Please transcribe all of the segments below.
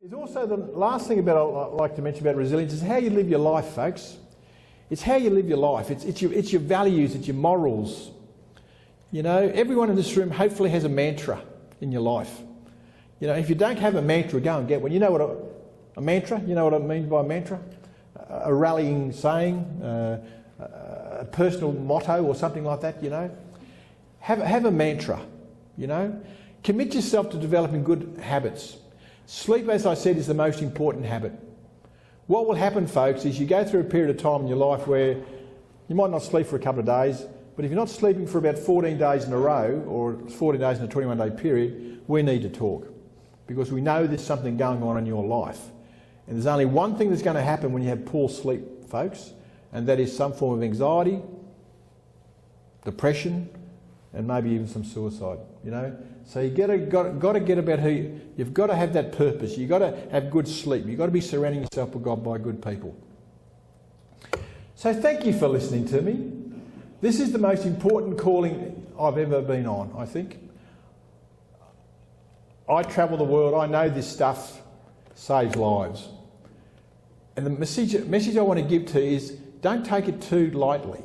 There's also the last thing about I'd like to mention about resilience is how you live your life, folks. It's how you live your life. It's your values, it's your morals. You know, everyone in this room hopefully has a mantra in your life. You know, if you don't have a mantra, go and get one. You know what a mantra? You know what I mean by a mantra? A rallying saying, a personal motto or something like that, you know. Have a mantra, you know. Commit yourself to developing good habits. Sleep, as I said, is the most important habit. What will happen, folks, is you go through a period of time in your life where you might not sleep for a couple of days, but if you're not sleeping for about 14 days in a row, or 14 days in a 21-day period, we need to talk. Because we know there's something going on in your life. And there's only one thing that's going to happen when you have poor sleep, folks, and that is some form of anxiety, depression, and maybe even some suicide, you know. So you've got to get about who, you've got to have that purpose. You've got to have good sleep. You've got to be surrounding yourself with God by good people. So thank you for listening to me. This is the most important calling I've ever been on, I think. I travel the world. I know this stuff saves lives. And the message I want to give to you is don't take it too lightly.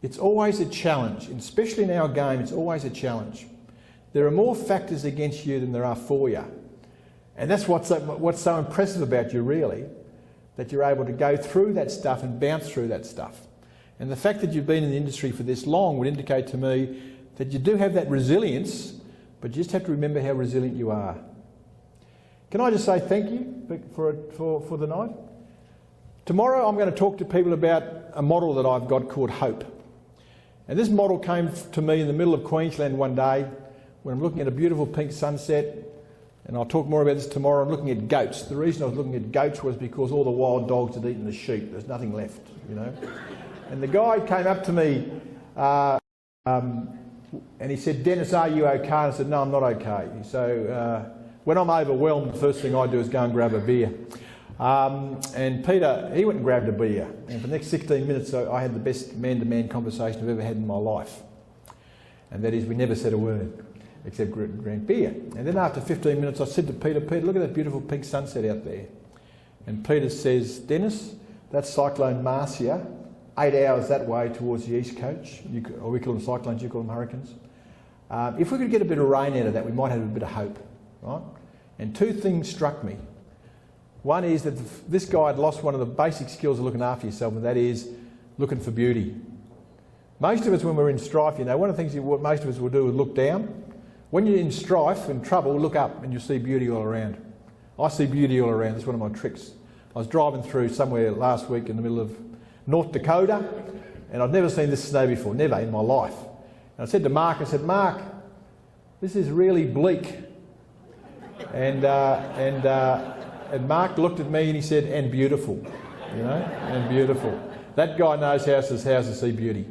It's always a challenge, and especially in our game, it's always a challenge. There are more factors against you than there are for you. And that's what's so impressive about you, really, that you're able to go through that stuff and bounce through that stuff. And the fact that you've been in the industry for this long would indicate to me that you do have that resilience, but you just have to remember how resilient you are. Can I just say thank you for the night? Tomorrow I'm going to talk to people about a model that I've got called Hope. And this model came to me in the middle of Queensland one day when I'm looking at a beautiful pink sunset, and I'll talk more about this tomorrow. I'm looking at goats. The reason I was looking at goats was because all the wild dogs had eaten the sheep. There's nothing left, you know. And the guy came up to me and he said, "Dennis, are you okay?" And I said, "No, I'm not okay." So when I'm overwhelmed, the first thing I do is go and grab a beer. And Peter, he went and grabbed a beer, and for the next 16 minutes I had the best man-to-man conversation I've ever had in my life. And that is, we never said a word except drank beer. And then after 15 minutes I said to Peter, "Peter, look at that beautiful pink sunset out there." And Peter says, "Dennis, that's Cyclone Marcia, 8 hours that way towards the east coast, or we call them cyclones, you call them hurricanes. If we could get a bit of rain out of that, we might have a bit of hope, right?" And two things struck me. One is that this guy had lost one of the basic skills of looking after yourself, and that is looking for beauty. Most of us, when we're in strife, you know, one of the things most of us will do is look down. When you're in strife and trouble, look up and you'll see beauty all around. I see beauty all around. That's one of my tricks. I was driving through somewhere last week in the middle of North Dakota, and I'd never seen this snow before, never in my life. And I said to Mark, "Mark, this is really bleak." And Mark looked at me and he said, "And beautiful," you know, and beautiful. That guy knows how to see beauty.